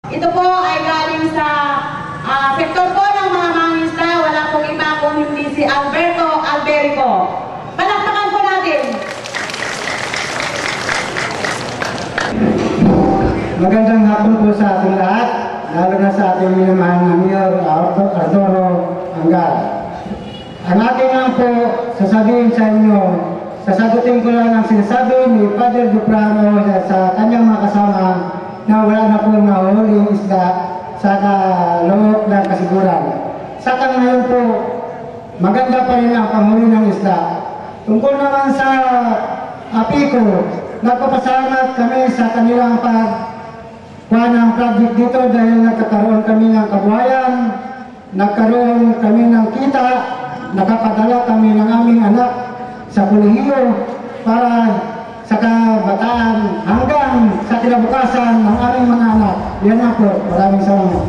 Ito po ay galing sa sektor po ng mga mangingisda. Wala pong iba kung hindi si Alberto Alberico. Palakpakan po natin. Magandang hapon po sa ating lahat, lalo na sa ating minamahal na Mayor Arturo Angal. Ang aking lang po sasabihin sa inyo, sasagutin ko lang ang sinasabi ni Father Duprano sa kanyang mga kasama na wala na po nahuhuling isda sa loob ng kasiguran. Saka ngayon po, maganda pa rin ang panghuli ng isda. Tungkol naman sa Apico, nagpapasalamat kami sa kanilang pagkuha ng project dito dahil nagkakaroon kami ng kabuhayan, nagkaroon kami ng kita, nakapadala kami ng aming anak sa kolehiyo para sa kabataan hanggang sa kinabukasan ng aming mga anak. Yan na po. Maraming salamat.